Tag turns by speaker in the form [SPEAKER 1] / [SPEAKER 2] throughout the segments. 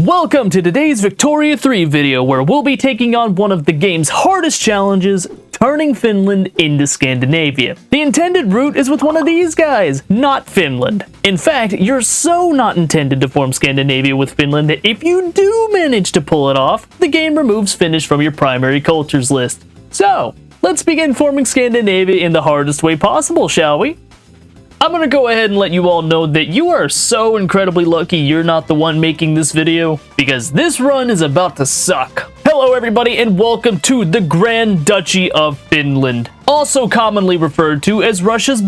[SPEAKER 1] Welcome to today's Victoria 3 video, where we'll be taking on one of the game's hardest challenges, turning Finland into Scandinavia. The intended route is with one of these guys, not Finland. In fact, you're so not intended to form Scandinavia with Finland that if you do manage to pull it off, the game removes Finnish from your primary cultures list. So, let's begin forming Scandinavia in the hardest way possible, shall we? I'm gonna go ahead and let you all know that you are so incredibly lucky you're not the one making this video, because this run is about to suck. Hello everybody and welcome to the Grand Duchy of Finland, also commonly referred to as Russia's.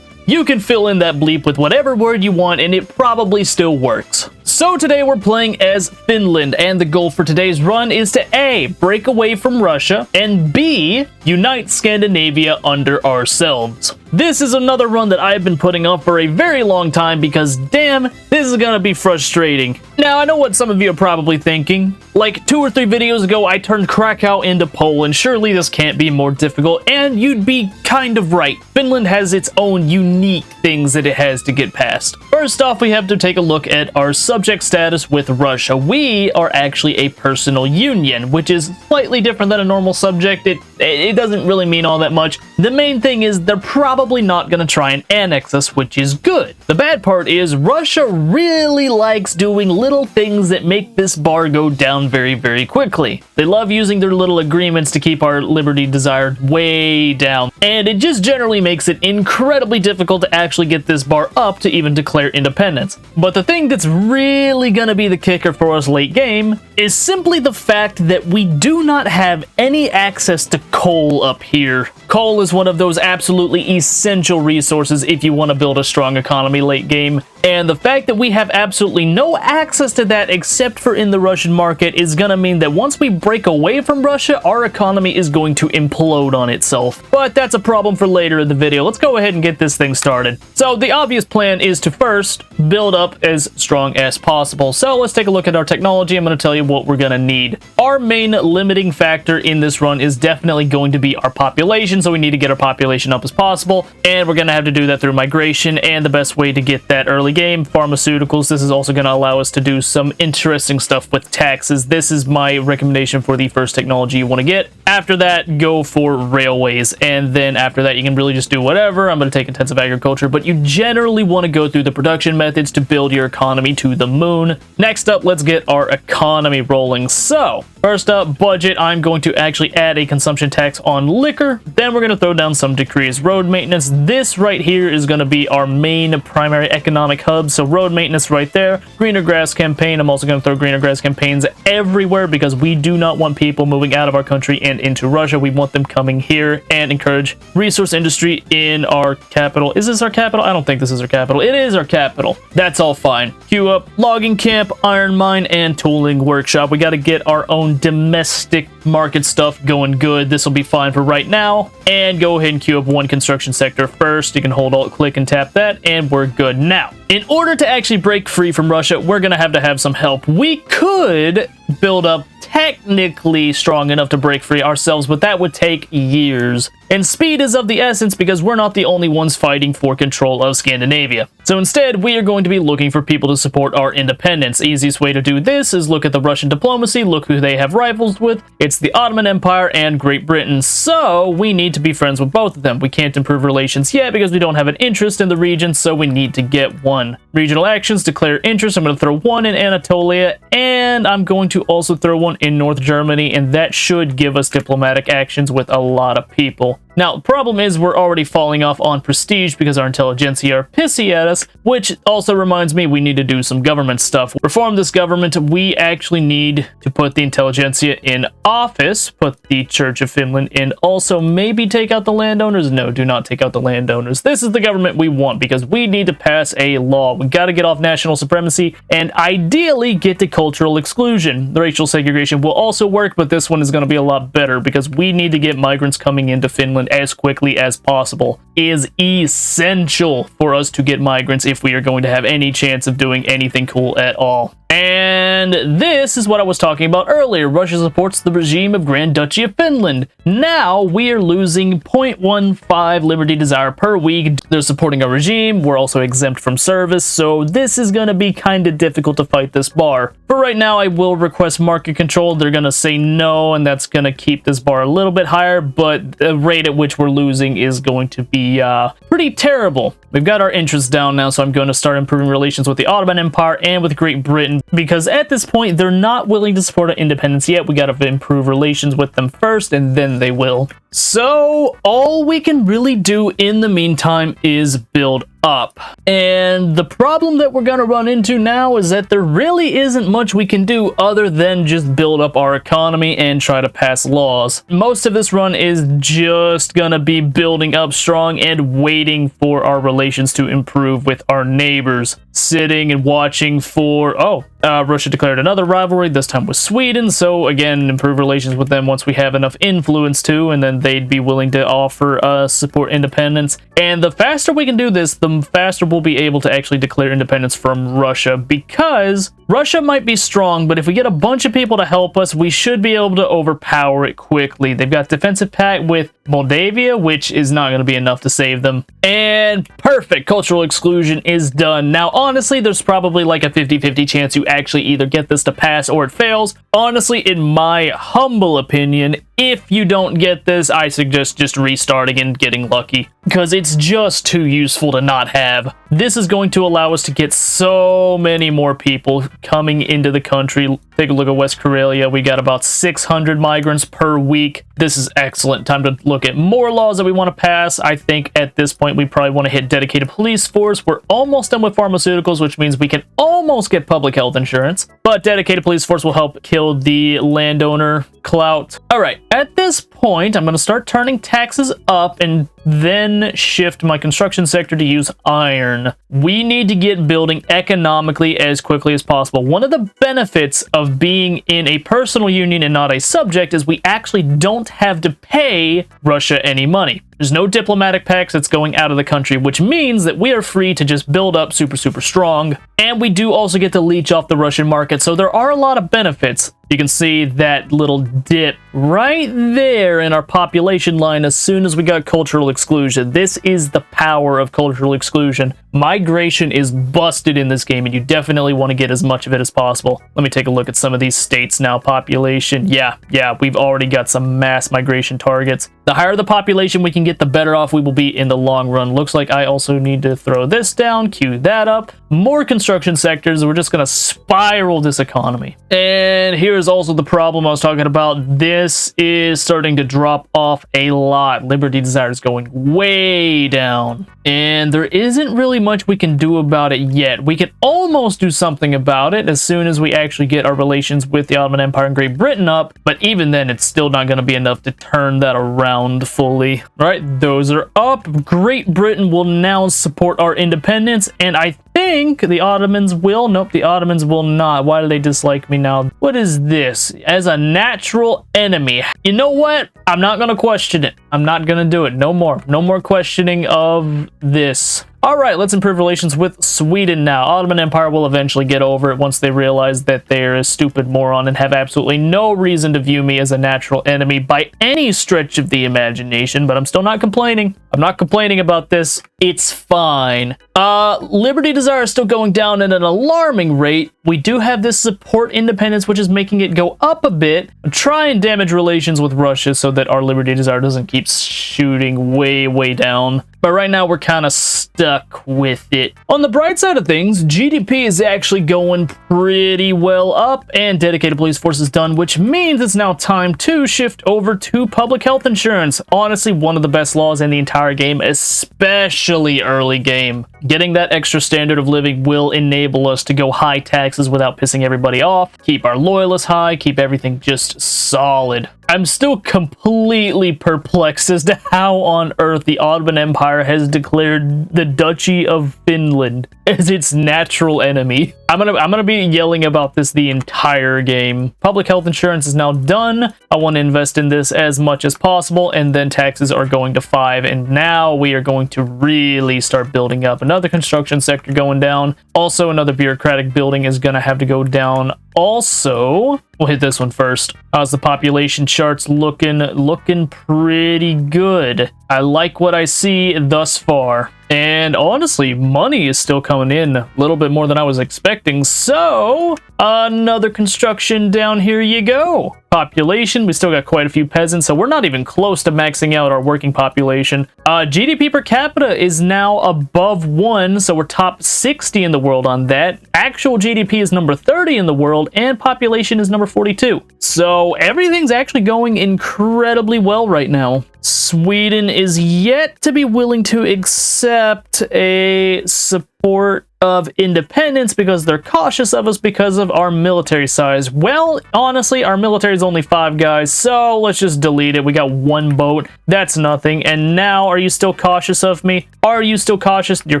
[SPEAKER 1] You can fill in that bleep with whatever word you want and it probably still works. So today we're playing as Finland, and the goal for today's run is to A, break away from Russia, and B, unite Scandinavia under ourselves. This is another run that I've been putting off for a very long time because damn, this is gonna be frustrating. Now I know what some of you are probably thinking. Like 2 or 3 videos ago I turned Krakow into Poland, surely this can't be more difficult, and you'd be kind of right. Finland has its own unique things that it has to get past. First off, we have to take a look at our subject status with Russia. We are actually a personal union, which is slightly different than a normal subject. It doesn't really mean all that much. The main thing is they're probably not going to try and annex us, which is good. The bad part is Russia really likes doing little things that make this bar go down very, very quickly. They love using their little agreements to keep our liberty desired way down, and it just generally makes it incredibly difficult to actually get this bar up to even declare independence. But the thing that's really gonna be the kicker for us late game is simply the fact that we do not have any access to coal up here. Coal is one of those absolutely essential resources if you want to build a strong economy late game, and the fact that we have absolutely no access to that except for in the Russian market is gonna mean that once we break away from Russia, our economy is going to implode on itself. But that's a problem for later in the video. Let's go ahead and get this thing started. So the obvious plan is to first build up as strong as possible. So let's take a look at our technology. I'm going to tell you what we're going to need. Our main limiting factor in this run is definitely going to be our population, so we need to get our population up as possible, and we're going to have to do that through migration, and the best way to get that early game, pharmaceuticals. This is also going to allow us to do some interesting stuff with taxes. This is my recommendation for the first technology you want to get. After that, go for railways, and then after that you can really just do whatever. I'm going to take intensive agriculture, but you generally want to go through the production methods to build your economy to the moon. Next up, let's get our economy rolling. So first up, budget. I'm going to actually add a consumption tax on liquor. Then we're going to throw down some decrees. Road maintenance. This right here is going to be our main primary economic hub. So road maintenance right there. Greener grass campaign. I'm also going to throw greener grass campaigns everywhere because we do not want people moving out of our country and into Russia. We want them coming here, and encourage resource industry in our capital. Is this our capital? I don't think this is our capital. It is our capital. That's all fine. Queue up logging camp, iron mine, and tooling workshop. We got to get our own domestic market stuff going good. This will be fine for right now. And go ahead and queue up one construction sector first. You can hold alt click and tap that, and we're good. Now, in order to actually break free from Russia, we're going to have some help. We could build up technically strong enough to break free ourselves, but that would take years. And speed is of the essence because we're not the only ones fighting for control of Scandinavia. So instead, we are going to be looking for people to support our independence. Easiest way to do this is look at the Russian diplomacy, look who they have rivals with. It's the Ottoman Empire and Great Britain. So we need to be friends with both of them. We can't improve relations yet because we don't have an interest in the region, so we need to get one. Regional actions, declare interest. I'm going to throw one in Anatolia, and I'm going to also throw one in North Germany, and that should give us diplomatic actions with a lot of people. Now, the problem is we're already falling off on prestige because our intelligentsia are pissy at us, which also reminds me we need to do some government stuff. Reform this government. We actually need to put the intelligentsia in office, put the Church of Finland in, also maybe take out the landowners. No, do not take out the landowners. This is the government we want because we need to pass a law. We got to get off national supremacy and ideally get to cultural exclusion. The racial segregation will also work, but this one is going to be a lot better because we need to get migrants coming into Finland as quickly as possible. It is essential for us to get migrants if we are going to have any chance of doing anything cool at all. And this is what I was talking about earlier. Russia supports the regime of Grand Duchy of Finland. Now we are losing 0.15 Liberty Desire per week. They're supporting our regime. We're also exempt from service, so this is going to be kind of difficult to fight this bar. For right now, I will request market control. They're going to say no, and that's going to keep this bar a little bit higher, but the rate at which we're losing is going to be pretty terrible. We've got our interests down now, so I'm going to start improving relations with the Ottoman Empire and with Great Britain, because at this point, they're not willing to support our independence yet. We got to improve relations with them first, and then they will. So all we can really do in the meantime is build up. And the problem that we're going to run into now is that there really isn't much we can do other than just build up our economy and try to pass laws. Most of this run is just going to be building up strong and waiting for our relations to improve with our neighbors. Sitting and watching for, Russia declared another rivalry, this time with Sweden, so again, improve relations with them once we have enough influence to, and then they'd be willing to offer us support independence. And the faster we can do this, the faster we'll be able to actually declare independence from Russia, because Russia might be strong, but if we get a bunch of people to help us, we should be able to overpower it quickly. They've got defensive pact with Moldavia, which is not going to be enough to save them. And perfect, cultural exclusion is done. Now, honestly, there's probably like a 50-50 chance you actually either get this to pass or it fails. Honestly, in my humble opinion, if you don't get this, I suggest just restarting and getting lucky, because it's just too useful to not have. This is going to allow us to get so many more people coming into the country. Take a look at West Karelia. We got about 600 migrants per week. This is excellent. Time to look at more laws that we want to pass. I think at this point we probably want to hit dedicated police force. We're almost done with pharmaceuticals, which means we can almost get public health insurance, but dedicated police force will help kill the landowner clout. All right, at this point, I'm going to start turning taxes up and then shift my construction sector to use iron. We need to get building economically as quickly as possible. One of the benefits of being in a personal union and not a subject is we actually don't have to pay Russia any money. There's no diplomatic pacts that's going out of the country, which means that we are free to just build up super strong. And we do also get to leech off the Russian market, so there are a lot of benefits. You can see that little dip right there in our population line as soon as we got cultural exclusion. This is the power of cultural exclusion. Migration is busted in this game, and you definitely want to get as much of it as possible. Let me take a look at some of these states now. Population, yeah, we've already got some mass migration targets. The higher the population we can get, the better off we will be in the long run. Looks like I also need to throw this down, queue that up. More construction sectors. We're just going to spiral this economy. And here's also the problem I was talking about. This is starting to drop off a lot. Liberty Desire is going way down. And there isn't really much we can do about it yet. We can almost do something about it as soon as we actually get our relations with the Ottoman Empire and Great Britain up, but even then it's still not going to be enough to turn that around fully. All right, those are up. Great Britain will now support our independence, and I think the Ottomans will. Nope, the Ottomans will not. Why do they dislike me now? What is this? As a natural enemy. You know what? I'm not going to question it. I'm not going to do it. No more. No more questioning of this. All right, let's improve relations with Sweden now. Ottoman Empire will eventually get over it once they realize that they're a stupid moron and have absolutely no reason to view me as a natural enemy by any stretch of the imagination, but I'm still not complaining. I'm not complaining about this. It's fine. Liberty Desire is still going down at an alarming rate. We do have this support independence, which is making it go up a bit. Try and damage relations with Russia so that our Liberty Desire doesn't keep shooting way down. But right now we're kind of stuck with it. On the bright side of things, GDP is actually going pretty well up, and dedicated police force is done, which means it's now time to shift over to public health insurance. Honestly, one of the best laws in the entire game, especially early game. Getting that extra standard of living will enable us to go high taxes without pissing everybody off, keep our loyalists high, keep everything just solid. I'm still completely perplexed as to how on earth the Ottoman Empire has declared the Duchy of Finland as its natural enemy. I'm gonna be yelling about this the entire game. Public health insurance is now done. I want to invest in this as much as possible, and then taxes are going to 5, and now we are going to really start building up. another construction sector going down. Also, another bureaucratic building is going to have to go down. Also, we'll hit this one first. How's the population charts looking pretty good. I like what I see thus far. And honestly, money is still coming in a little bit more than I was expecting. So, another construction down here you go. Population, we still got quite a few peasants, so we're not even close to maxing out our working population. GDP per capita is now above 1, so we're top 60 in the world on that. Actual GDP is number 30 in the world, and population is number 42. So everything's actually going incredibly well right now. Sweden is yet to be willing to accept a support of independence because they're cautious of us because of our military size. Well, honestly, our military is only 5 guys, so let's just delete it. We got 1 boat. That's nothing. And now, are you still cautious of me? Are you still cautious? You're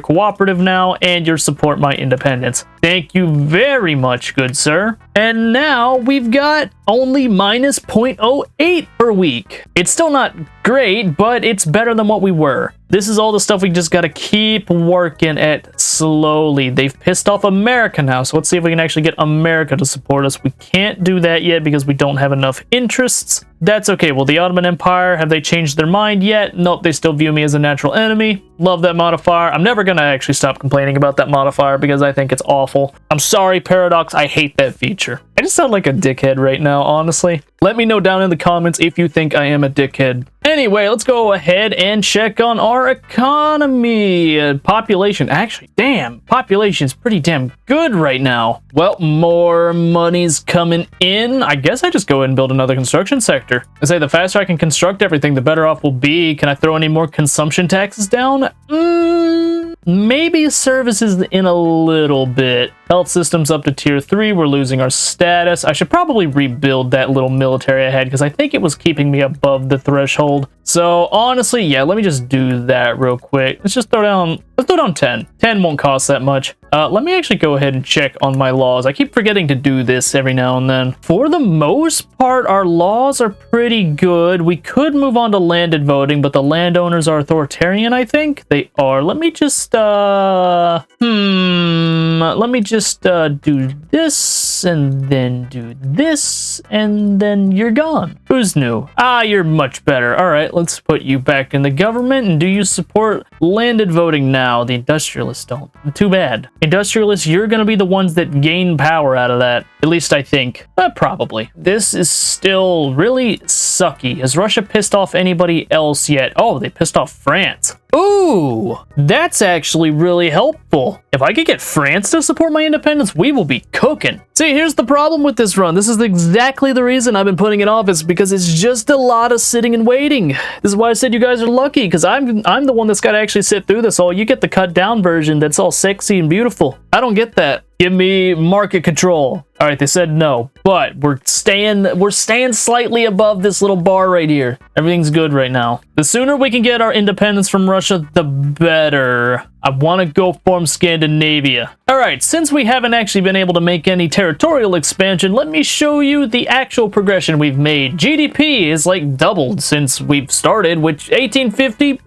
[SPEAKER 1] cooperative now, and you support my independence. Thank you very much, good sir. And now we've got only minus 0.08 per week. It's still not great, but it's better than what we were. This is all the stuff we just gotta keep working at slowly. They've pissed off America now, so let's see if we can actually get America to support us. We can't do that yet because we don't have enough interests. That's okay. Well, the Ottoman Empire, have they changed their mind yet? Nope, they still view me as a natural enemy. Love that modifier. I'm never gonna actually stop complaining about that modifier because I think it's awful. I'm sorry, Paradox, I hate that feature. I just sound like a dickhead right now, honestly. Let me know down in the comments if you think I am a dickhead. Anyway, let's go ahead and check on our economy. Population, actually, damn, population's pretty damn good right now. Well, more money's coming in. I guess I just go ahead and build another construction sector. I say the faster I can construct everything, the better off we'll be. Can I throw any more consumption taxes down? Maybe services in a little bit. Health systems up to tier 3. We're losing our status. I should probably rebuild that little military I had because I think it was keeping me above the threshold. So honestly, yeah, let me just do that real quick. Let's just throw down 10. 10 won't cost that much. Let me actually go ahead and check on my laws. I keep forgetting to do this every now and then. For the most part, our laws are pretty good. We could move on to landed voting, but the landowners are authoritarian, I think. They are. Let me just, do this, and then do this, and then you're gone. Who's new? You're much better. All right, let's put you back in the government, and do you support landed voting now? The industrialists don't. Too bad. Industrialists, you're gonna be the ones that gain power out of that. At least I think. Probably. This is still really sucky. Has Russia pissed off anybody else yet? Oh, they pissed off France. Ooh, that's actually really helpful. If I could get France to support my independence, we will be cooking. See, here's the problem with this run. This is exactly the reason I've been putting it off, is because it's just a lot of sitting and waiting. This is why I said you guys are lucky, because I'm the one that's got to actually sit through this all. You get the cut down version that's all sexy and beautiful. I don't get that. Give me market control. All right, they said no, but we're staying slightly above this little bar right here. Everything's good right now. The sooner we can get our independence from Russia, the better. I want to go form Scandinavia. All right, since we haven't actually been able to make any territorial expansion, let me show you the actual progression we've made. GDP is like doubled since we've started, which 1850,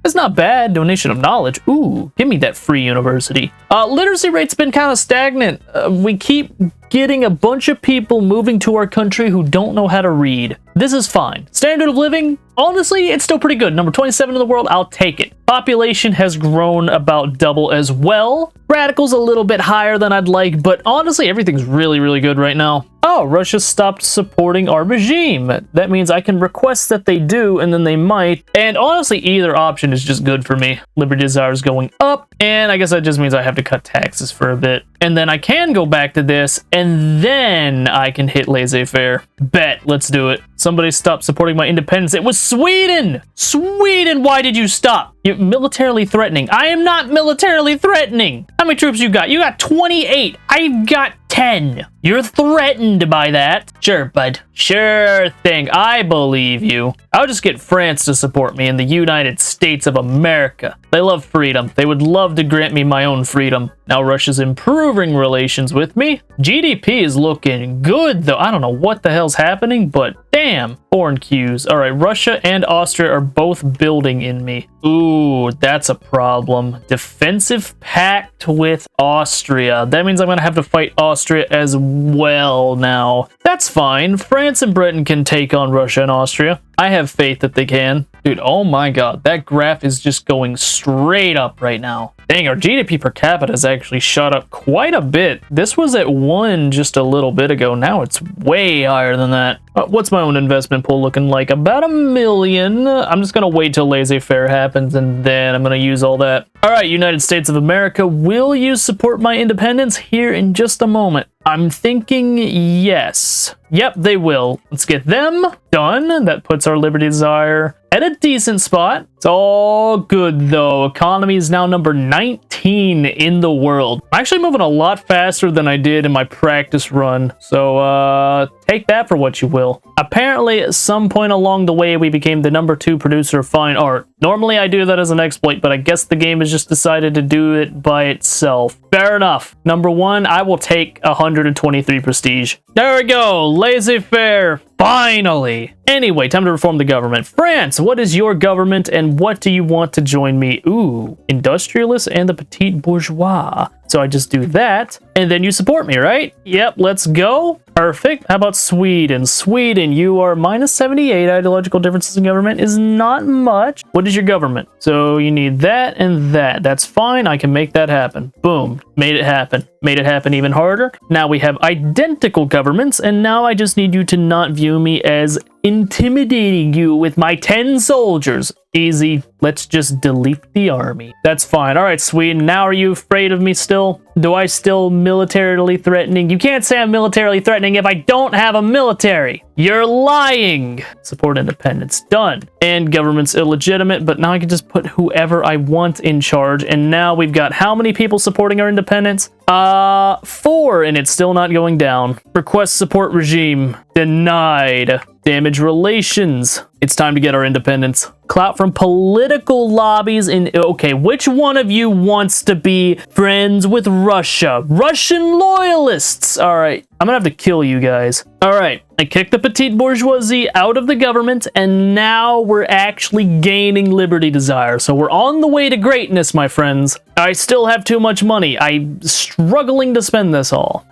[SPEAKER 1] it's not bad. Donation of knowledge. Ooh, give me that free university. Literacy rate's been kind of stagnant. We keep getting a bunch of people moving to our country who don't know how to read. This is fine. Standard of living, honestly, it's still pretty good. Number 27 in the world, I'll take it. Population has grown about double as well. Radical's a little bit higher than I'd like, but honestly, everything's really, really good right now. Oh, Russia stopped supporting our regime. That means I can request that they do, and then they might. And honestly, either option is just good for me. Liberty desire is going up, and I guess that just means I have to cut taxes for a bit. And then I can go back to this, and then I can hit laissez-faire. Bet, let's do it. Somebody stopped supporting my independence. It was Sweden! Sweden, why did you stop? You're militarily threatening. I am not militarily threatening. How many troops you got? You got 28. I've got 10. You're threatened by that. Sure, bud. Sure thing. I believe you. I'll just get France to support me in the United States of America. They love freedom. They would love to grant me my own freedom. Now Russia's improving relations with me. GDP is looking good, though. I don't know what the hell's happening, but damn. Foreign cues. All right, Russia and Austria are both building in me. Ooh, that's a problem. Defensive pact with Austria. That means I'm going to have to fight Austria as well now. That's fine. France and Britain can take on Russia and Austria. I have faith that they can. Dude, oh my god, that graph is just going straight up right now. Dang, our GDP per capita has actually shot up quite a bit. This was at 1 just a little bit ago. Now it's way higher than that. What's my own investment pool looking like? About $1 million. I'm just gonna wait till laissez-faire happens and then I'm gonna use all that. All right, United States of America, will you support my independence here in just a moment? I'm thinking yes. Yep, they will. Let's get them done. That puts our Liberty Desire at a decent spot. It's all good though. Economy is now number 19 in the world. I'm actually moving a lot faster than I did in my practice run. So take that for what you will. Apparently at some point along the way we became the number 2 producer of fine art. Normally I do that as an exploit, but I guess the game has just decided to do it by itself. Fair enough. Number 1, I will take 123 prestige. There we go. Laissez-faire. Finally. Anyway, time to reform the government. France, what is your government and what do you want to join me? Ooh, industrialists and the petite bourgeois. So I just do that and then you support me, right? Yep, let's go. Perfect. How about Sweden? Sweden, you are minus 78. Ideological differences in government is not much. What is your government? So you need that and that. That's fine. I can make that happen. Boom. Made it happen. Made it happen even harder. Now we have identical governments and now I just need you to not view me as intimidating you with my 10 soldiers. Easy. Let's just delete the army. That's fine. All right, Sweden. Now are you afraid of me still? Do I still militarily threatening? You can't say I'm militarily threatening if I don't have a military. You're lying. Support independence. Done. And government's illegitimate, but now I can just put whoever I want in charge. And now we've got how many people supporting our independence? 4, and it's still not going down. Request support regime. Denied. Damage relations. It's time to get our independence. Clout from political lobbies in... Okay, which one of you wants to be friends with Russia? Russian loyalists! Alright, I'm gonna have to kill you guys. Alright, I kicked the petite bourgeoisie out of the government, and now we're actually gaining Liberty Desire. So we're on the way to greatness, my friends. I still have too much money. I'm struggling to spend this all.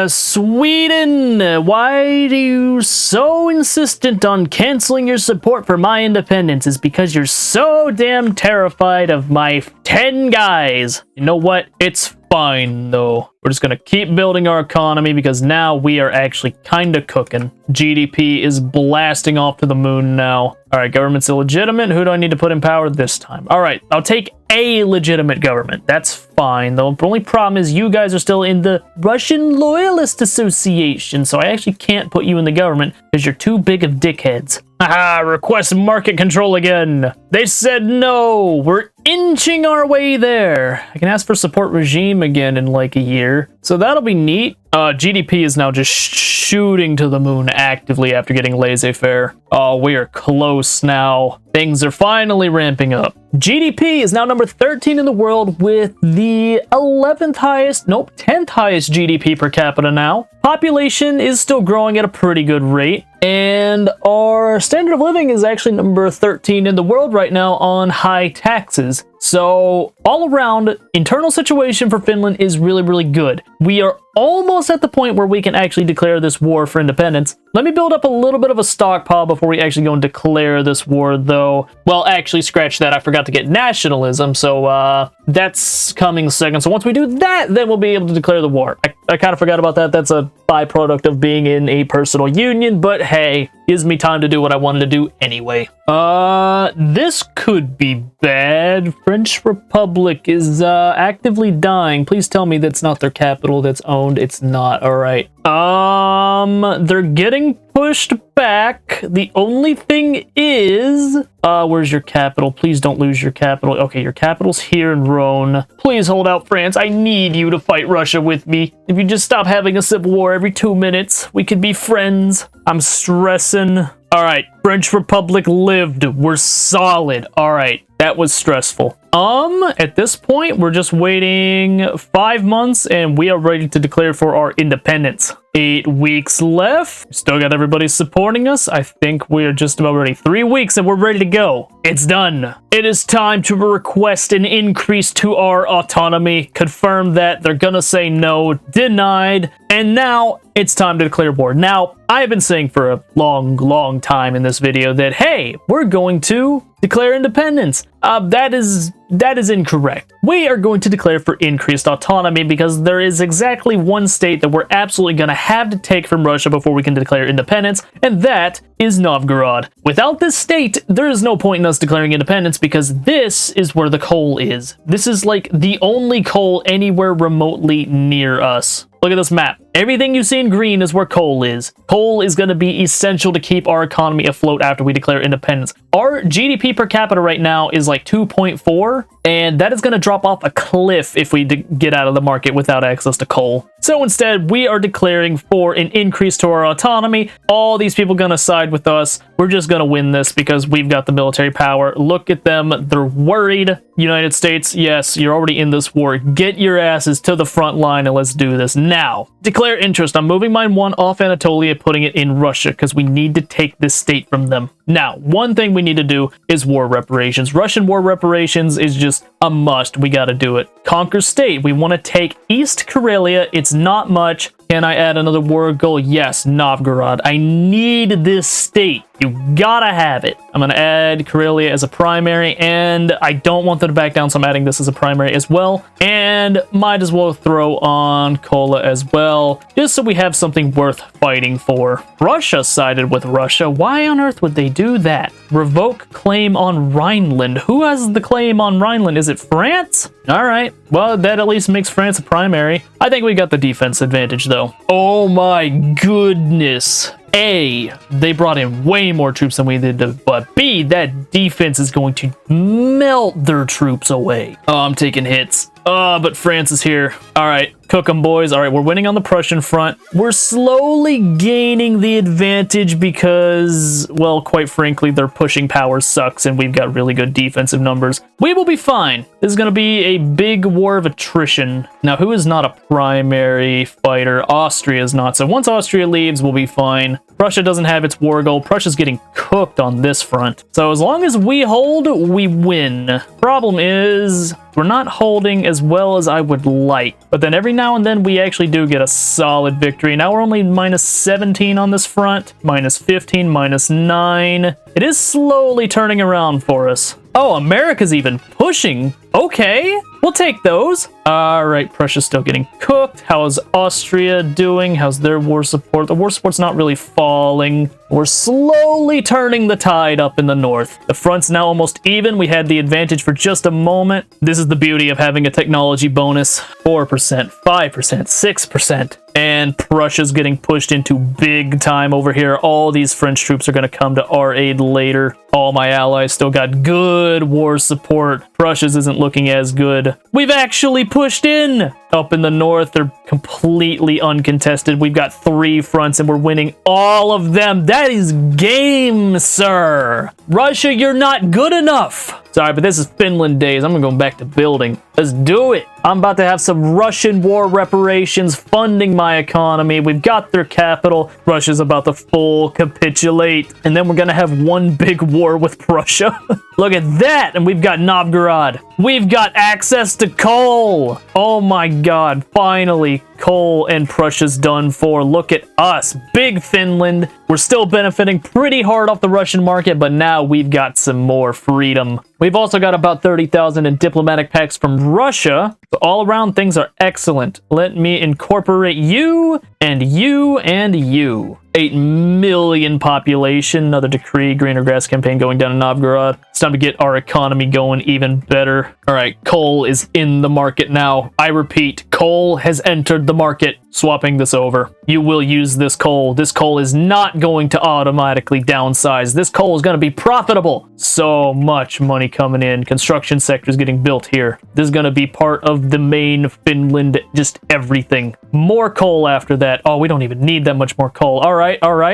[SPEAKER 1] Sweden, why are you so insistent on canceling your support for my independence? Is because you're so damn terrified of my 10 guys. You know what? It's fine though. We're just gonna keep building our economy because now we are actually kind of cooking. GDP is blasting off to the moon now. All right, government's illegitimate. Who do I need to put in power this time? All right, I'll take a legitimate government. That's fine though. The only problem is you guys are still in the Russian Loyalist Association, so I actually can't put you in the government because you're too big of dickheads. Haha, request market control again. They said no. We're inching our way there. I can ask for support regime again in like a year. So that'll be neat. GDP is now just shooting to the moon actively after getting laissez-faire. Oh, we are close now. Things are finally ramping up. GDP is now number 13 in the world with the 10th highest GDP per capita now. Population is still growing at a pretty good rate. And our standard of living is actually number 13 in the world right now on high taxes. So all around, internal situation for Finland is really, really good. We are almost at the point where we can actually declare this war for independence. Let me build up a little bit of a stockpile before we actually go and declare this war, though. Well, actually, scratch that. I forgot to get nationalism, so that's coming second. So once we do that, then we'll be able to declare the war. I kind of forgot about that. That's a byproduct of being in a personal union, but hey, gives me time to do what I wanted to do anyway. This could be bad. French Republic is actively dying. Please tell me that's not their capital that's owned. It's not. All right. They're getting pushed back. The only thing is, where's your capital? Please don't lose your capital. Okay, your capital's here in Rhone. Please hold out, France. I need you to fight Russia with me. If you just stop having a civil war every 2 minutes, we could be friends. I'm stressing. All right, French Republic lived. We're solid. All right, that was stressful. At this point, we're just waiting 5 months and we are ready to declare for our independence. 8 weeks left. Still got everybody supporting us. I think we're just about ready. 3 weeks and we're ready to go. It's done. It is time to request an increase to our autonomy. Confirm that. They're gonna say no. Denied. And now it's time to declare war. Now, I've been saying for a long time in this video that, hey, we're going to declare independence. That is incorrect. We are going to declare for increased autonomy because there is exactly one state that we're absolutely going to have to take from Russia before we can declare independence, and that is Novgorod. Without this state, there is no point in us declaring independence because this is where the coal is. This is like the only coal anywhere remotely near us. Look at this map. Everything you see in green is where coal is. Coal is going to be essential to keep our economy afloat after we declare independence. Our GDP per capita right now is like 2.4, and that is going to drop off a cliff if we get out of the market without access to coal. So instead, we are declaring for an increase to our autonomy. All these people going to side with us. We're just going to win this because we've got the military power. Look at them. They're worried. United States, yes, you're already in this war. Get your asses to the front line and let's do this now. Declare interest. I'm moving mine 1 off Anatolia, putting it in Russia because we need to take this state from them. Now, one thing we need to do is war reparations. Russian war reparations is just a must. We got to do it. Conquer state. We want to take East Karelia. It's not much. Can I add another war goal? Yes, Novgorod. I need this state. You gotta have it. I'm gonna add Karelia as a primary, and I don't want them to back down, so I'm adding this as a primary as well. And might as well throw on Kola as well, just so we have something worth fighting for. Russia sided with Russia. Why on earth would they do that? Revoke claim on Rhineland. Who has the claim on Rhineland? Is it France? All right. Well, that at least makes France a primary. I think we got the defense advantage, though. Oh my goodness. A, they brought in way more troops than we did, but B, that defense is going to melt their troops away. Oh, I'm taking hits. But France is here. All right, cook 'em, boys. All right, we're winning on the Prussian front. We're slowly gaining the advantage because, well, quite frankly, their pushing power sucks and we've got really good defensive numbers. We will be fine. This is going to be a big war of attrition. Now, who is not a primary fighter? Austria is not. So once Austria leaves, we'll be fine. Prussia doesn't have its war goal. Prussia's getting cooked on this front. So as long as we hold, we win. Problem is, we're not holding as well as I would like. But then every now and then we actually do get a solid victory. Now we're only minus 17 on this front. Minus 15, minus 9. It is slowly turning around for us. Oh, America's even pushing. Okay, we'll take those. All right, Prussia's still getting cooked. How's Austria doing? How's their war support? The war support's not really falling. We're slowly turning the tide up in the north. The front's now almost even. We had the advantage for just a moment. This is the beauty of having a technology bonus. 4%, 5%, 6%. And Prussia's getting pushed into big time over here. All these French troops are going to come to our aid later. All my allies still got good war support. Prussia's isn't looking as good. We've actually pushed in. Up in the north, they're completely uncontested. We've got 3 fronts and we're winning all of them. That is game, sir. Russia, you're not good enough. Sorry, but this is Finland days. I'm going back to building. Let's do it. I'm about to have some Russian war reparations funding my economy. We've got their capital. Russia's about to full capitulate. And then we're going to have one big war with Prussia. Look at that. And we've got Novgorod. We've got access to coal. Oh my God. Finally, coal and Prussia's done for. Look at us. Big Finland. We're still benefiting pretty hard off the Russian market, but now we've got some more freedom. We've also got about 30,000 in diplomatic pacts from Russia. So all around things are excellent. Let me incorporate you and you and you. 8 million population, another decree, greener grass campaign going down in Novgorod. It's time to get our economy going even better. All right, coal is in the market now. I repeat, coal has entered the market. Swapping this over. You will use this coal. This coal is not going to automatically downsize. This coal is going to be profitable. So much money coming in. Construction sector is getting built here. This is going to be part of the main Finland, just everything. More coal after that. Oh, we don't even need that much more coal. All right.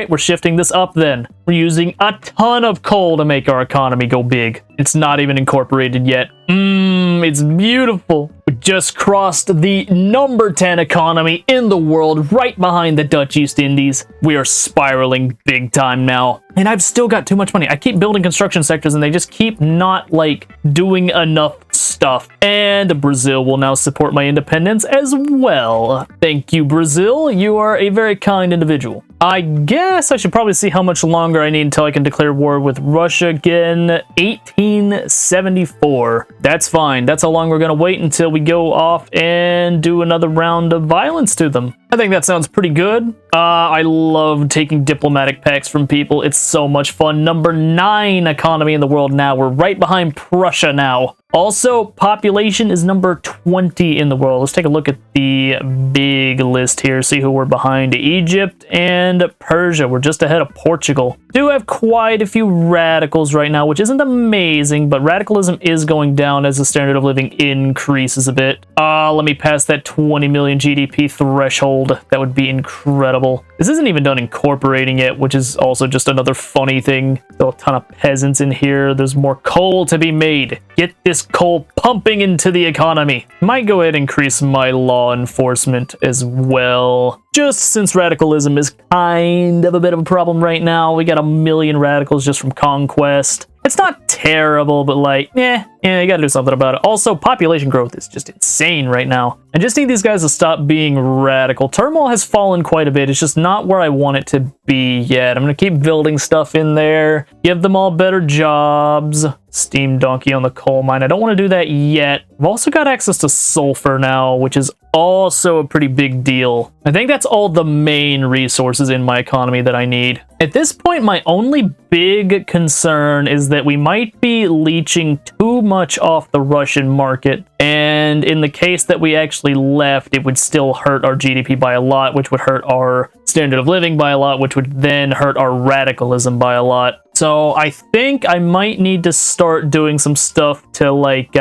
[SPEAKER 1] We're shifting this up then. We're using a ton of coal to make our economy go big. It's not even incorporated yet. It's beautiful. We just crossed the number 10 economy in the world, right behind the Dutch East Indies. We are spiraling big time now. And I've still got too much money. I keep building construction sectors and they just keep not, like, doing enough stuff. And Brazil will now support my independence as well. Thank you, Brazil. You are a very kind individual. I guess I should probably see how much longer I need until I can declare war with Russia again. 1874. That's fine. That's how long we're going to wait until we go off and do another round of violence to them. I think that sounds pretty good. I love taking diplomatic pacts from people. It's so much fun. Number 9 economy in the world now. We're right behind Prussia now. Also, population is number 20 in the world. Let's take a look at the big list here. See who we're behind. Egypt and Persia. We're just ahead of Portugal. Do have quite a few radicals right now, which isn't amazing, but radicalism is going down as the standard of living increases a bit. Let me pass that 20 million GDP threshold. That would be incredible. This isn't even done incorporating yet, which is also just another funny thing. Still a ton of peasants in here. There's more coal to be made. Get this coal pumping into the economy. Might go ahead and increase my law enforcement as well. Just since radicalism is kind of a bit of a problem right now. We got 1 million radicals just from conquest. It's not terrible, but like, you gotta do something about it. Also, population growth is just insane right now. I just need these guys to stop being radical. Turmoil has fallen quite a bit. It's just not where I want it to be yet. I'm gonna keep building stuff in there. Give them all better jobs. Steam donkey on the coal mine. I don't want to do that yet. I've also got access to sulfur now, which is also a pretty big deal. I think that's all the main resources in my economy that I need. At this point, my only big concern is that we might be leeching too much off the Russian market. And in the case that we actually left, it would still hurt our GDP by a lot, which would hurt our standard of living by a lot, which would then hurt our radicalism by a lot. So I think I might need to start doing some stuff to like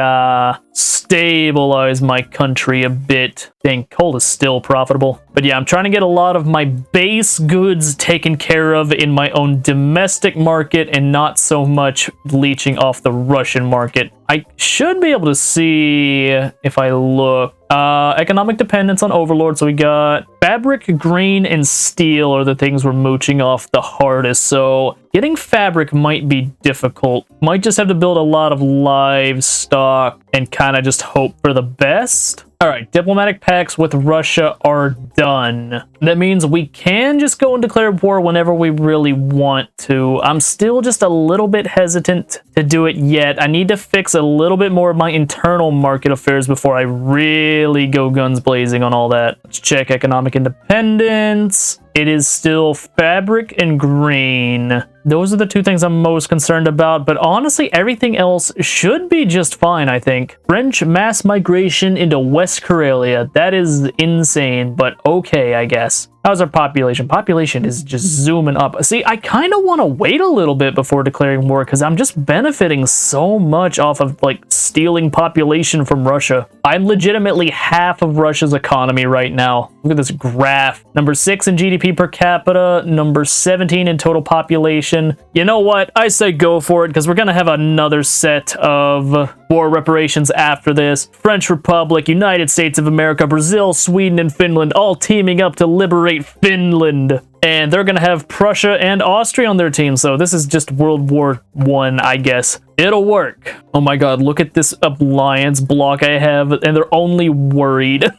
[SPEAKER 1] stabilize my country a bit. Dang, coal is still profitable. But yeah, I'm trying to get a lot of my base goods taken care of in my own domestic market and not so much leeching off the Russian market. I should be able to see if I look. Economic dependence on overlord. So we got fabric, grain, and steel are the things we're mooching off the hardest. So getting fabric might be difficult. Might just have to build a lot of livestock and kind of just hope for the best. All right, diplomatic pacts with Russia are done. That means we can just go and declare war whenever we really want to. I'm still just a little bit hesitant to do it yet. I need to fix a little bit more of my internal market affairs before I really go guns blazing on all that. Let's check economic independence. It is still fabric and grain. Those are the two things I'm most concerned about, but honestly, everything else should be just fine, I think. French mass migration into West Karelia. That is insane, but okay, I guess. How's our population? Population is just zooming up. See, I kind of want to wait a little bit before declaring war because I'm just benefiting so much off of like stealing population from Russia. I'm legitimately half of Russia's economy right now. Look at this graph. Number 6 in GDP per capita, number 17 in total population. You know what? I say go for it because we're going to have another set of war reparations after this. French Republic, United States of America, Brazil, Sweden, and Finland all teaming up to liberate Finland. And they're going to have Prussia and Austria on their team. So this is just World War I, I guess. It'll work. Oh my god, look at this alliance block I have. And they're only worried.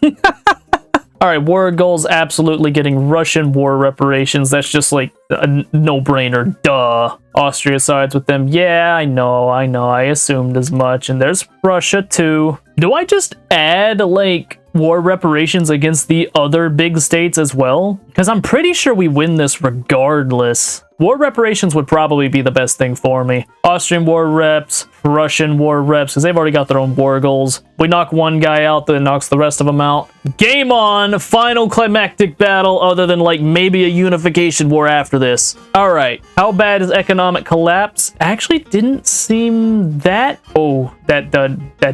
[SPEAKER 1] All right, war goals absolutely getting Russian war reparations. That's just like a no-brainer. Duh. Austria sides with them. Yeah, I know. I assumed as much. And there's Russia too. Do I just add, like, war reparations against the other big states as well? Because I'm pretty sure we win this regardless. War reparations would probably be the best thing for me. Austrian war reps, Russian war reps, because they've already got their own war goals. We knock one guy out, then knocks the rest of them out. Game on! Final climactic battle, other than like maybe a unification war after this. All right, how bad is economic collapse? Actually, didn't seem that. Oh, that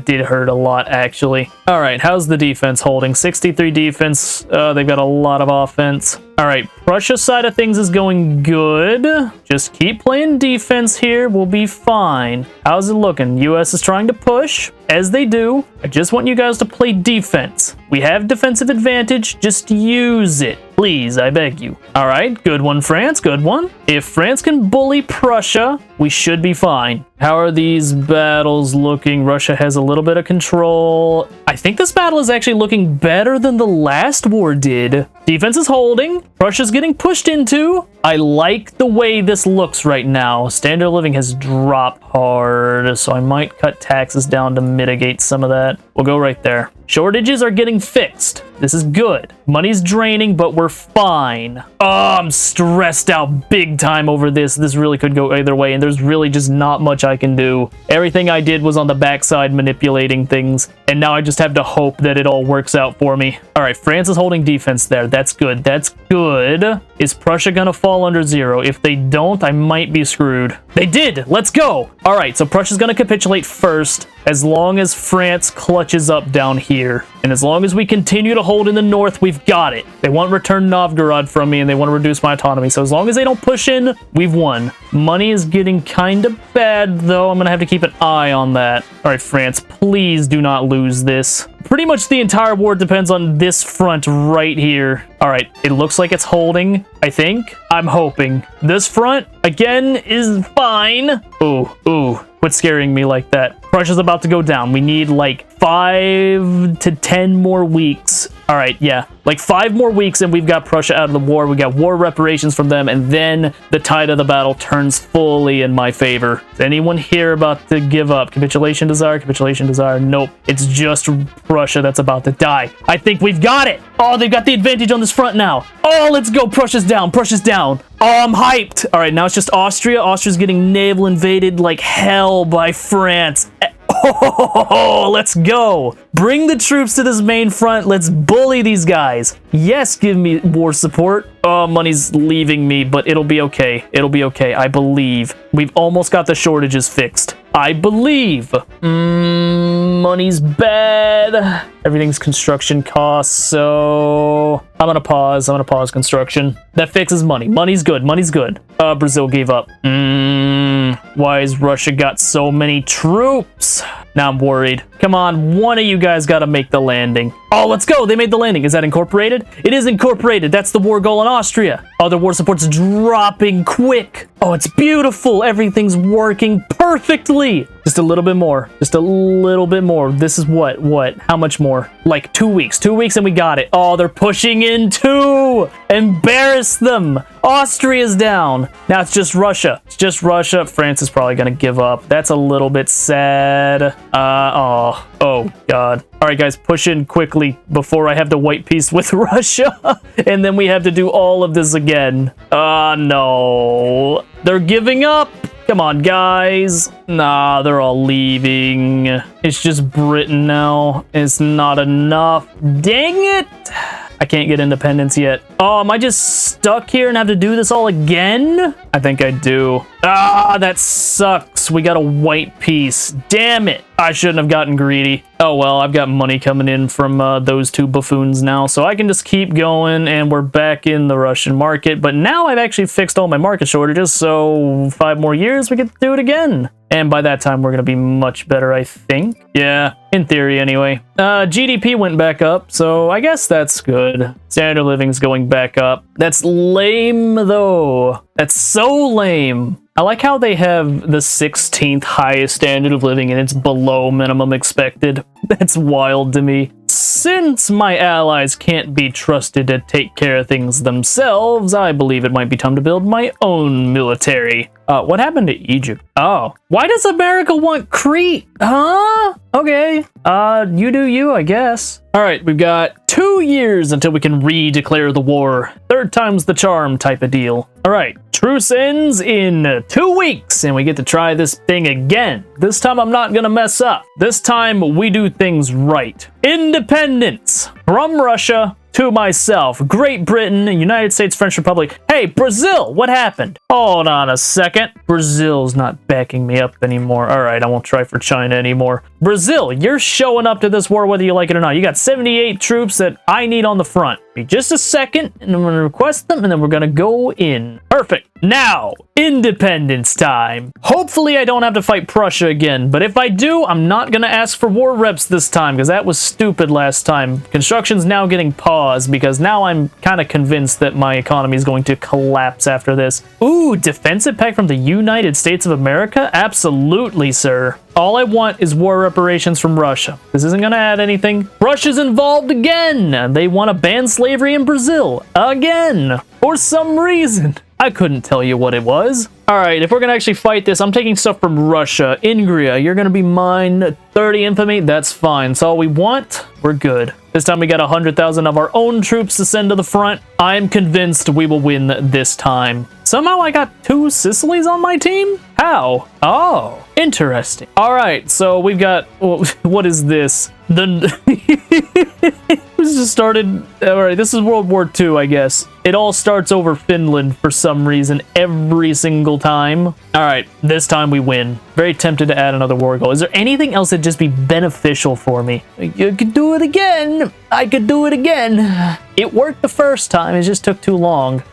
[SPEAKER 1] did hurt a lot, actually. All right, how's the defense holding? 63 defense. They've got a lot of offense. All right, Prussia's side of things is going good. Just keep playing defense here. We'll be fine. How's it looking? US is trying to push, as they do. I just want you guys to play defense. We have defensive advantage. Just use it. Please, I beg you. All right, good one, France. Good one. If France can bully Prussia, we should be fine. How are these battles looking? Russia has a little bit of control. I think this battle is actually looking better than the last war did. Defense is holding. Prussia's getting pushed into. I like the way this looks right now. Standard of living has dropped hard, so I might cut taxes down to mitigate some of that. We'll go right there. Shortages are getting fixed. This is good. Money's draining, but we're fine. Oh, I'm stressed out big time over this. This really could go either way, and there's really just not much I can do. Everything I did was on the backside manipulating things, and now I just have to hope that it all works out for me. All right, France is holding defense there. That's good. That's good. Is Prussia gonna fall under 0? If they don't, I might be screwed. They did! Let's go! All right, so Prussia's gonna capitulate first, as long as France clutches up down here. And as long as we continue to hold in the north, we've got it. They want return Novgorod from me, and they want to reduce my autonomy. So as long as they don't push in, we've won. Money is getting kind of bad, though. I'm going to have to keep an eye on that. All right, France, please do not lose this. Pretty much the entire war depends on this front right here. All right, it looks like it's holding, I think. I'm hoping. This front, again, is fine. Ooh. Quit scaring me like that. Prussia's about to go down. We need like 5 to 10 more weeks. All right, yeah. Like 5 more weeks and we've got Prussia out of the war. We got war reparations from them, and then the tide of the battle turns fully in my favor. Is anyone here about to give up? Capitulation desire? Capitulation desire? Nope. It's just Prussia that's about to die. I think we've got it. Oh, they've got the advantage on this front now. Oh, let's go. Prussia's down. Prussia's down. Oh, I'm hyped. All right, now it's just Austria. Austria's getting naval invaded like hell by France. Oh, let's go. Bring the troops to this main front. Let's bully these guys. Yes, give me war support. Oh, money's leaving me, but it'll be okay. It'll be okay. I believe. We've almost got the shortages fixed. I believe. Money's bad. Everything's construction costs, so I'm gonna pause. I'm gonna pause construction. That fixes money. Money's good. Money's good. Brazil gave up. Why has Russia got so many troops? Now I'm worried. Come on, one of you guys gotta make the landing. Oh, let's go. They made the landing. Is that incorporated? It is incorporated. That's the war goal in Austria. Other war support's dropping quick. Oh, it's beautiful. Everything's working perfectly. Just a little bit more. Just a little bit more. This is what? How much more? Like 2 weeks. 2 weeks and we got it. Oh, they're pushing in too. Embarrass them. Austria's down. Now it's just Russia. It's just Russia. France is probably gonna give up. That's a little bit sad. Oh God. All right, guys, push in quickly before I have to white peace with Russia. And then we have to do all of this again. No. They're giving up. Come on, guys. Nah, they're all leaving. It's just Britain now. It's not enough. Dang it. I can't get independence yet. Oh, am I just stuck here and have to do this all again? I think I do. Ah, that sucks. We got a white piece. Damn it. I shouldn't have gotten greedy. Oh, well, I've got money coming in from those two buffoons now, so I can just keep going, and we're back in the Russian market. But now I've actually fixed all my market shortages, so 5 more years, we get to do it again. And by that time, we're going to be much better, I think. Yeah, in theory, anyway. GDP went back up, so I guess that's good. Standard of living's going back up. That's lame, though. That's so lame. I like how they have the 16th highest standard of living and it's below minimum expected. That's wild to me. since my allies can't be trusted to take care of things themselves, I believe it might be time to build my own military. What happened to Egypt? Oh, why does America want Crete? Huh? Okay. You do you, I guess. All right, we've got 2 years until we can re-declare the war. Third time's the charm type of deal. All right, truce ends in 2 weeks, and we get to try this thing again. This time I'm not gonna mess up. This time we do things right. Independence from Russia to myself, Great Britain, United States, French Republic. Hey, Brazil, what happened? Hold on a second. Brazil's not backing me up anymore. All right, I won't try for China anymore. Brazil, you're showing up to this war whether you like it or not. You got 78 troops that I need on the front. Be just a second, and I'm gonna request them, and then we're gonna go in. Perfect. Now, independence time. Hopefully I don't have to fight Prussia again, but if I do, I'm not gonna ask for war reps this time, because that was stupid last time. Construction's now getting paused, because now I'm kind of convinced that my economy is going to collapse after this. Ooh, defensive pack from the United States of America? Absolutely, sir. All I want is war reparations from Russia. This isn't gonna add anything. Russia's involved again. They want to ban slavery in Brazil again for some reason. I couldn't tell you what it was. All right, if we're gonna actually fight this, I'm taking stuff from Russia. Ingria, you're gonna be mine. 30 infamy, that's fine. That's all we want. We're good. This time we got 100,000 of our own troops to send to the front. I'm convinced we will win this time. Somehow I got 2 Sicilies on my team? How? Oh, interesting. All right, so we've got, what is this? This just started, all right, this is World War II, I guess. It all starts over Finland for some reason every single time. All right, this time we win. Very tempted to add another war goal. Is there anything else that'd just be beneficial for me? You could do it again. I could do it again. It worked the first time, it just took too long.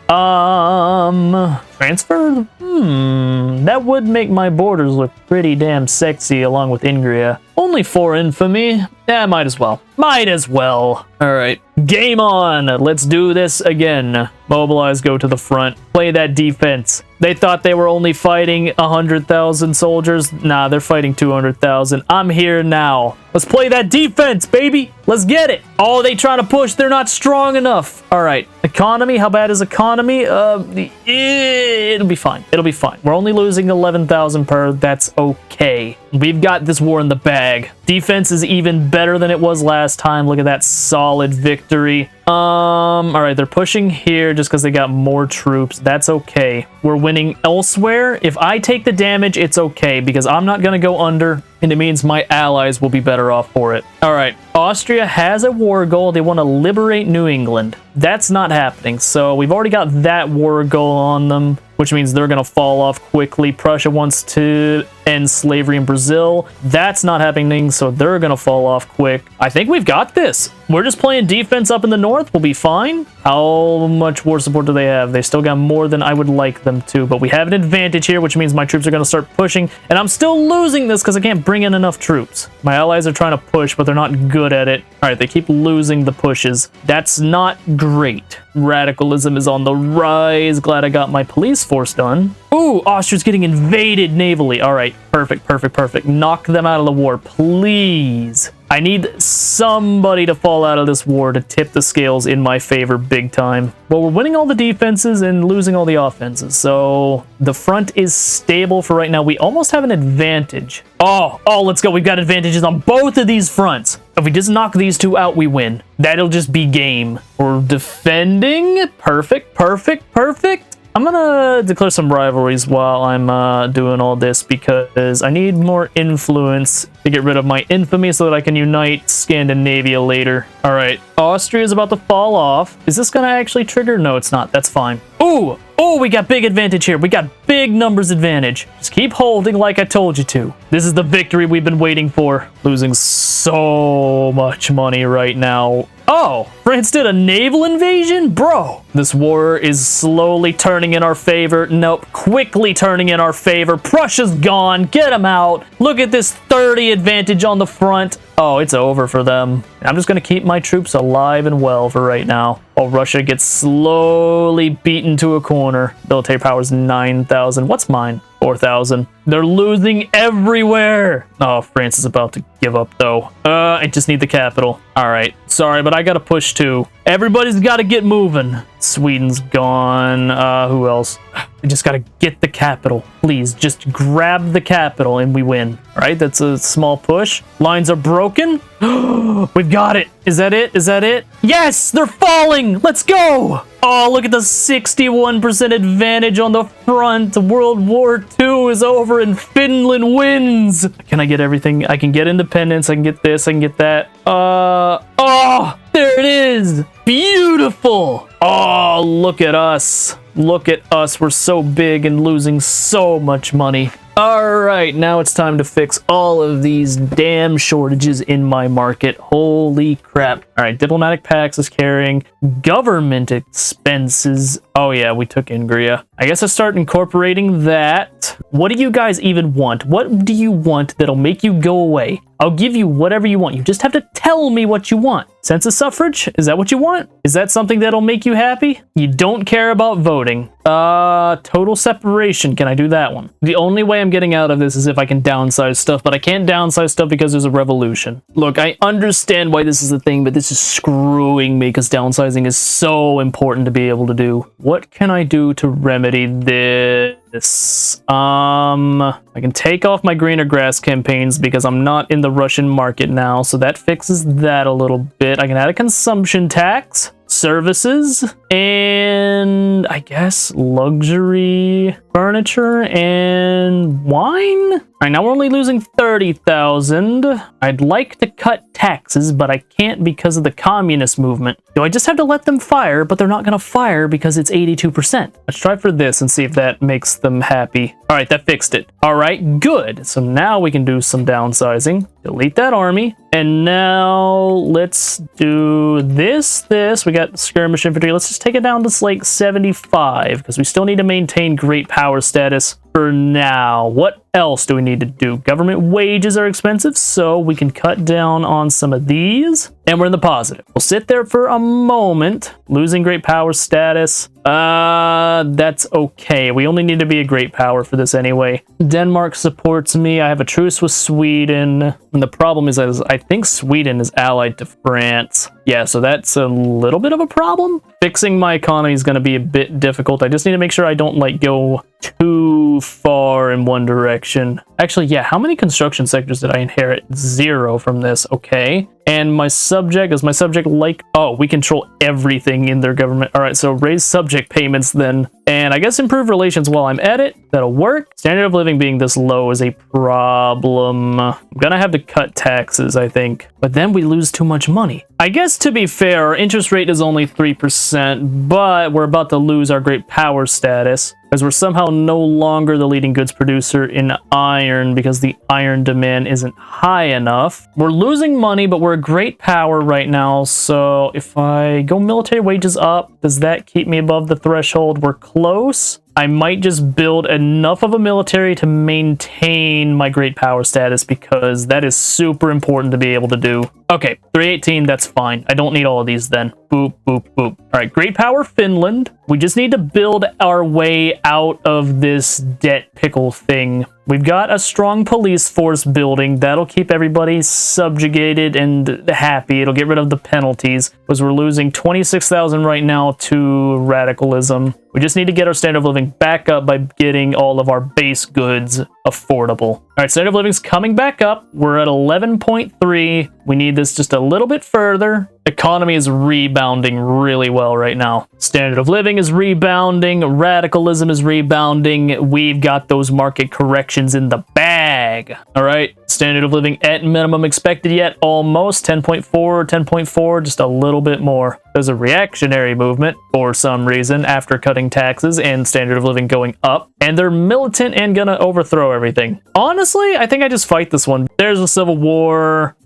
[SPEAKER 1] Transfer? That would make my borders look pretty damn sexy along with Ingria. Only 4 infamy. Yeah, might as well. Might as well. All right, game on. Let's do this again. Mobilize, go to the front. Play that defense. They thought they were only fighting 100,000 soldiers. Nah, they're fighting 200,000. I'm here now. Let's play that defense, baby. Let's get it. Oh, they trying to push. They're not strong enough. All right, economy. How bad is economy? It'll be fine. It'll be fine. We're only losing 11,000 per. That's okay. We've got this war in the bag. Defense is even better than it was last time. Look at that solid victory. All right, they're pushing here just because they got more troops. That's okay. We're winning elsewhere. If I take the damage, it's okay because I'm not going to go under, and it means my allies will be better off for it. All right, Austria has a war goal. They want to liberate New England. That's not happening, so we've already got that war goal on them, which means they're going to fall off quickly. Prussia wants to end slavery in Brazil. That's not happening, so they're going to fall off quick. I think we've got this. We're just playing defense up in the north. We'll be fine. How much war support do they have? They still got more than I would like them to, but we have an advantage here, which means my troops are going to start pushing, and I'm still losing this because I can't bring in enough troops. My allies are trying to push, but they're not good at it. All right, they keep losing the pushes. That's not great. Radicalism is on the rise. Glad I got my police force done. Ooh, Austria's getting invaded navally. All right, perfect, perfect, perfect. Knock them out of the war, please. I need somebody to fall out of this war to tip the scales in my favor big time. Well, we're winning all the defenses and losing all the offenses, so the front is stable for right now. We almost have an advantage. Oh, let's go. We've got advantages on both of these fronts. If we just knock these 2 out, we win. That'll just be game. We're defending. Perfect, perfect, perfect. I'm gonna declare some rivalries while I'm doing all this because I need more influence to get rid of my infamy so that I can unite Scandinavia later. All right, Austria is about to fall off. Is this gonna actually trigger? No, it's not. That's fine. Ooh, we got big advantage here. We got big numbers advantage. Just keep holding like I told you to. This is the victory we've been waiting for. Losing so much money right now. Oh, France did a naval invasion? Bro, this war is slowly turning in our favor. Nope, quickly turning in our favor. Prussia's gone. Get them out. Look at this 30 advantage on the front. Oh, it's over for them. I'm just going to keep my troops alive and well for right now, while Russia gets slowly beaten to a corner. Military power is 9,000. What's mine? 4,000. They're losing everywhere. Oh, France is about to give up though. I just need the capital. All right, sorry, but I gotta push too. Everybody's gotta get moving. Sweden's gone. Who else? We just gotta get the capital. Please, just grab the capital and we win. All right, that's a small push. Lines are broken. We've got it. Is that it? Is that it? Yes, they're falling. Let's go. Oh, look at the 61% advantage on the front. World War II is over and Finland wins. Can I get everything? I can get independence. I can get this. I can get that. Oh, there it is. Beautiful. Oh, look at us. Look at us. We're so big and losing so much money. All right, now it's time to fix all of these damn shortages in my market. Holy crap. All right, diplomatic pacts is carrying. Government expenses. Oh yeah, we took Ingria. I guess I start incorporating that. What do you guys even want? What do you want that'll make you go away? I'll give you whatever you want. You just have to tell me what you want. Census suffrage? Is that what you want? Is that something that'll make you happy? You don't care about voting. Total separation. Can I do that one? The only way I'm getting out of this is if I can downsize stuff, but I can't downsize stuff because there's a revolution. Look, I understand why this is a thing, but this is screwing me because downsizing is so important to be able to do. What can I do to remedy this? I can take off my greener grass campaigns because I'm not in the Russian market now, so that fixes that a little bit. I can add a consumption tax, services, and I guess luxury furniture and wine. All right, now we're only losing 30,000. I'd like to cut taxes, but I can't because of the communist movement. Do I just have to let them fire, but they're not gonna fire because it's 82%. Let's try for this and see if that makes them happy. All right, that fixed it. All right, good. So now we can do some downsizing. Delete that army. And now let's do this. We got skirmish infantry. Let's just take it down to like 75 because we still need to maintain great power status for now. What else do we need to do? Government wages are expensive, so we can cut down on some of these. And we're in the positive. We'll sit there for a moment. Losing great power status. That's okay. We only need to be a great power for this anyway. Denmark supports me. I have a truce with Sweden. And the problem is I think Sweden is allied to France. Yeah, so that's a little bit of a problem. Fixing my economy is going to be a bit difficult. I just need to make sure I don't like go too far in one direction. Actually, yeah, how many construction sectors did I inherit? 0 from this. Okay. And my subject, is my subject like, oh, we control everything in their government. All right, so raise subject payments then. And I guess improve relations while I'm at it. That'll work. Standard of living being this low is a problem. I'm gonna have to cut taxes, I think. But then we lose too much money. I guess to be fair, our interest rate is only 3%, but we're about to lose our great power status because we're somehow no longer the leading goods producer in iron because the iron demand isn't high enough. We're losing money, but we're a great power right now. So if I go military wages up, does that keep me above the threshold? We're close. I might just build enough of a military to maintain my great power status because that is super important to be able to do. Okay, 318, that's fine. I don't need all of these then. Boop, boop, boop. All right, great power Finland. We just need to build our way out of this debt pickle thing. We've got a strong police force building. That'll keep everybody subjugated and happy. It'll get rid of the penalties because we're losing 26,000 right now to radicalism. We just need to get our standard of living back up by getting all of our base goods affordable. All right, standard of living's coming back up. We're at 11.3. We need this just a little bit further. Economy is rebounding really well right now. Standard of living is rebounding. Radicalism is rebounding. We've got those market corrections in the bag. All right, standard of living at minimum expected yet. Almost 10.4, 10.4, just a little bit more. There's a reactionary movement for some reason after cutting taxes and standard of living going up. And they're militant and gonna overthrow everything. Honestly, I think I just fight this one. There's a civil war.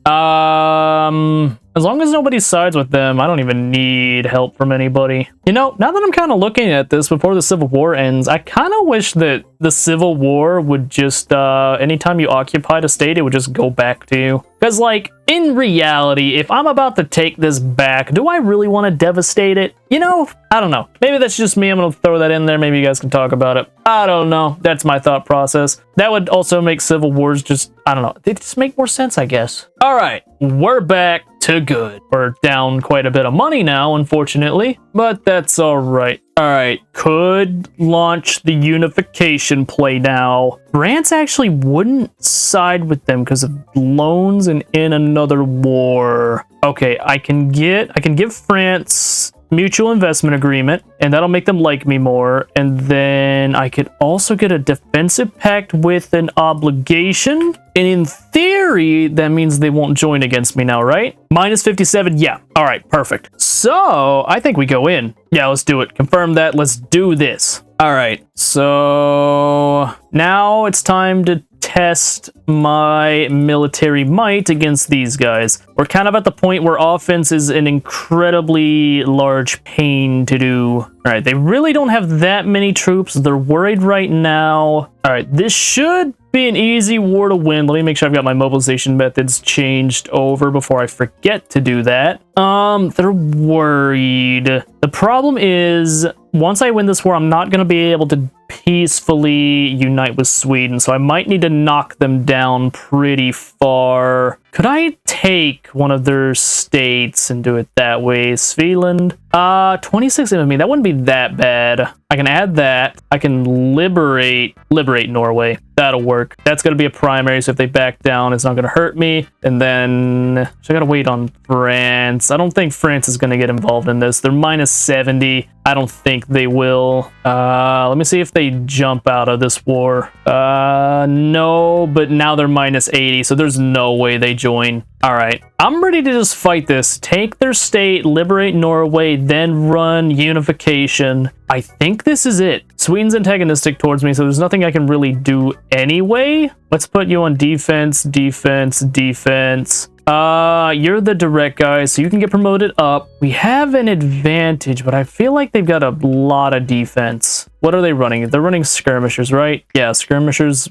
[SPEAKER 1] As long as nobody sides with them, I don't even need help from anybody. You know, now that I'm kind of looking at this before the Civil War ends, I kind of wish that the Civil War would just, anytime you occupied a state, it would just go back to you. Because, like, in reality, if I'm about to take this back, do I really want to devastate it? You know, I don't know. Maybe that's just me. I'm going to throw that in there. Maybe you guys can talk about it. I don't know. That's my thought process. That would also make civil wars just, I don't know. They just make more sense, I guess. All right. We're back to good. We're down quite a bit of money now, unfortunately, but that's all right. All right. Could launch the unification play now. France actually wouldn't side with them because of loans and in another war. Okay, I can give France mutual investment agreement, and that'll make them like me more. And then I could also get a defensive pact with an obligation. And in theory, that means they won't join against me now, right? Minus 57, yeah. All right, perfect. So I think we go in. Yeah, let's do it. Confirm that. Let's do this. All right, so now it's time to test my military might against these guys. We're kind of at the point where offense is an incredibly large pain to do. All right, they really don't have that many troops. They're worried right now. All right, this should be an easy war to win. Let me make sure I've got my mobilization methods changed over before I forget to do that. They're worried. The problem is, once I win this war, I'm not going to be able to peacefully unite with Sweden, so I might need to knock them down pretty far. Could I take one of their states and do it that way? Finland? 26 enemy. That wouldn't be that bad. I can add that. I can liberate Norway. That'll work. That's going to be a primary, so if they back down, it's not going to hurt me. And then, so I got to wait on France. I don't think France is going to get involved in this. They're minus 70. I don't think they will. Let me see if they jump out of this war. No, but now they're minus 80, so there's no way they join. All right, I'm ready to just fight this. Take their state, liberate Norway, then run unification. I think this is it. Sweden's antagonistic towards me, so there's nothing I can really do anyway. Let's put you on defense, defense, defense. You're the direct guy, so you can get promoted up. We have an advantage, but I feel like they've got a lot of defense. What are they running? They're running skirmishers, right? Yeah, skirmishers.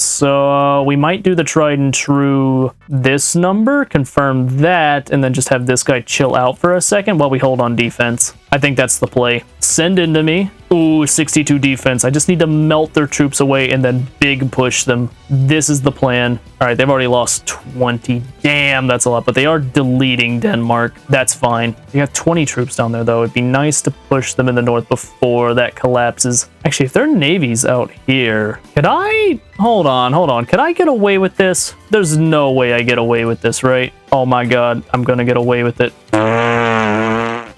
[SPEAKER 1] So we might do the tried and true this number, confirm that, and then just have this guy chill out for a second while we hold on defense. I think that's the play. Send into me. Ooh, 62 defense. I just need to melt their troops away and then big push them. This is the plan. All right, they've already lost 20. Damn, that's a lot, but they are deleting Denmark. That's fine. You got 20 troops down there, though. It'd be nice to push them in the north before that collapses. Actually, if their navy's out here, could I... Hold on. Could I get away with this? There's no way I get away with this, right? Oh my god, I'm gonna get away with it.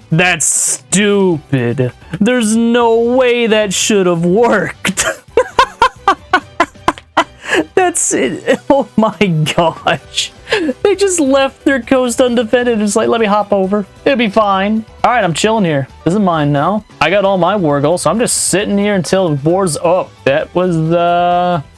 [SPEAKER 1] That's stupid. There's no way that should have worked. That's it. Oh my gosh. They just left their coast undefended. It's like, let me hop over. It'll be fine. All right, I'm chilling here. This is mine now. I got all my war goals, so I'm just sitting here until the war's up. That was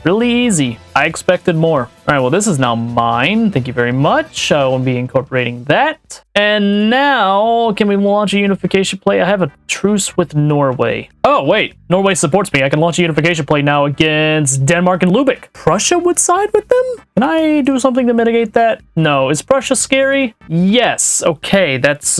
[SPEAKER 1] really easy. I expected more. All right, well, this is now mine. Thank you very much. I will be incorporating that. And now, can we launch a unification play? I have a truce with Norway. Oh, wait. Norway supports me. I can launch a unification play now against Denmark and Lubeck. Prussia would side with them? Can I do something to mitigate that? No. Is Prussia scary? Yes. Okay, that's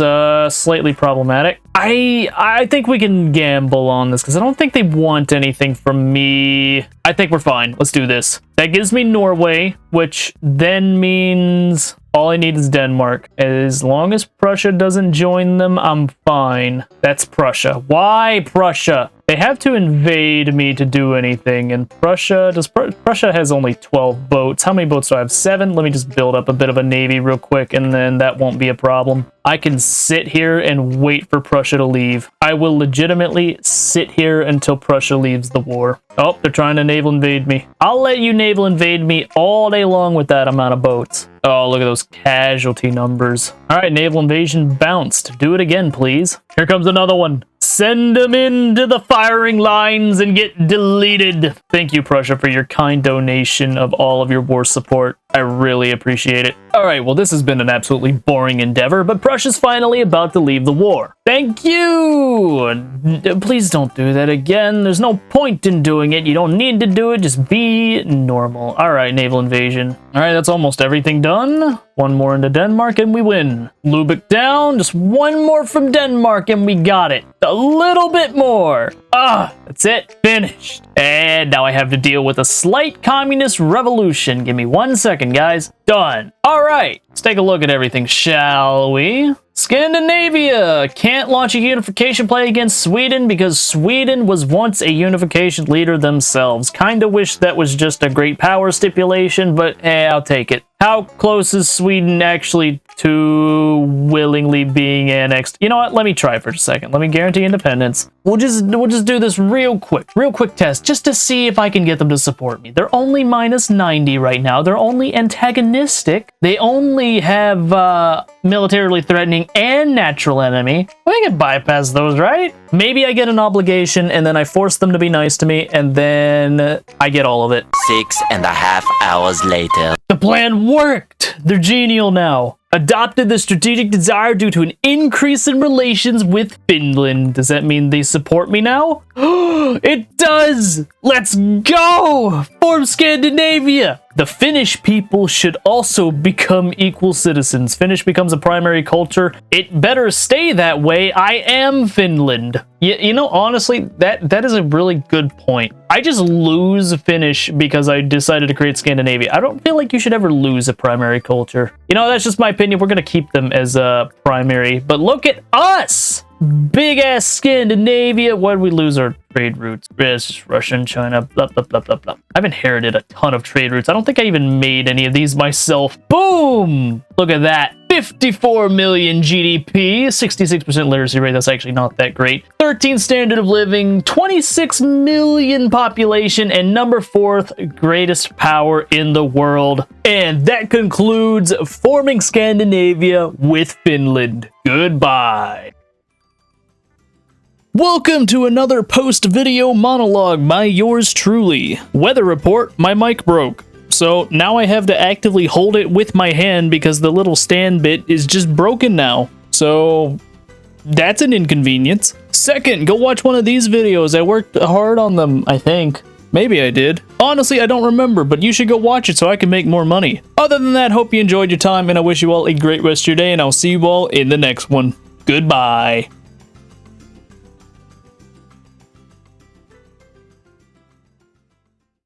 [SPEAKER 1] slightly problematic. I think we can gamble on this because I don't think they want anything from me. I think we're fine. Let's do this. That gives me Norway, which then means all I need is Denmark. As long as Prussia doesn't join them, I'm fine. That's Prussia. Why Prussia? They have to invade me to do anything, and Prussia has only 12 boats. How many boats do I have? 7? Let me just build up a bit of a navy real quick, and then that won't be a problem. I can sit here and wait for Prussia to leave. I will legitimately sit here until Prussia leaves the war. Oh, they're trying to naval invade me. I'll let you naval invade me all day long with that amount of boats. Oh, look at those casualty numbers. All right, naval invasion bounced. Do it again, please. Here comes another one. Send them into the firing lines and get deleted. Thank you, Prussia, for your kind donation of all of your war support. I really appreciate it. Alright, well this has been an absolutely boring endeavor, but Prussia's finally about to leave the war. Thank you! Please don't do that again. There's no point in doing it. You don't need to do it. Just be normal. Alright, naval invasion. Alright, that's almost everything done. One more into Denmark and we win. Lubeck down. Just one more from Denmark and we got it. A little bit more. That's it. Finished. And now I have to deal with a slight communist revolution. Give me 1 second, guys. Done. All right. Let's take a look at everything, shall we? Scandinavia can't launch a unification play against Sweden because Sweden was once a unification leader themselves. Kinda wish that was just a great power stipulation, but I'll take it. How close is Sweden actually to willingly being annexed? You know what? Let me try for a second. Let me guarantee independence. We'll just do this real quick test, just to see if I can get them to support me. They're only -90 right now. They're only antagonistic. They only have militarily threatening and natural enemy. We can bypass those, right? Maybe I get an obligation and then I force them to be nice to me and then I get all of it.
[SPEAKER 2] 6.5 hours later.
[SPEAKER 1] The plan worked! They're genial now. Adopted the strategic desire due to an increase in relations with Finland. Does that mean they support me now? It does! Let's go! Form Scandinavia! The Finnish people should also become equal citizens. Finnish becomes a primary culture. It better stay that way. I am Finland. You know, honestly, that is a really good point. I just lose Finnish because I decided to create Scandinavia. I don't feel like you should ever lose a primary culture. You know, that's just my opinion. We're going to keep them as a primary. But look at us! Big ass Scandinavia. Why did we lose our trade routes? It's just Russia and China. Blah, blah, blah, blah, blah. I've inherited a ton of trade routes. I don't think I even made any of these myself. Boom! Look at that. 54 million GDP, 66% literacy rate. That's actually not that great. 13 standard of living, 26 million population, and number 4th greatest power in the world. And that concludes forming Scandinavia with Finland. Goodbye. Welcome to another post-video monologue by yours truly. Weather report, my mic broke. So now I have to actively hold it with my hand because the little stand bit is just broken now. So that's an inconvenience. Second, go watch one of these videos. I worked hard on them, I think. Maybe I did. Honestly, I don't remember, but you should go watch it so I can make more money. Other than that, hope you enjoyed your time and I wish you all a great rest of your day and I'll see you all in the next one. Goodbye.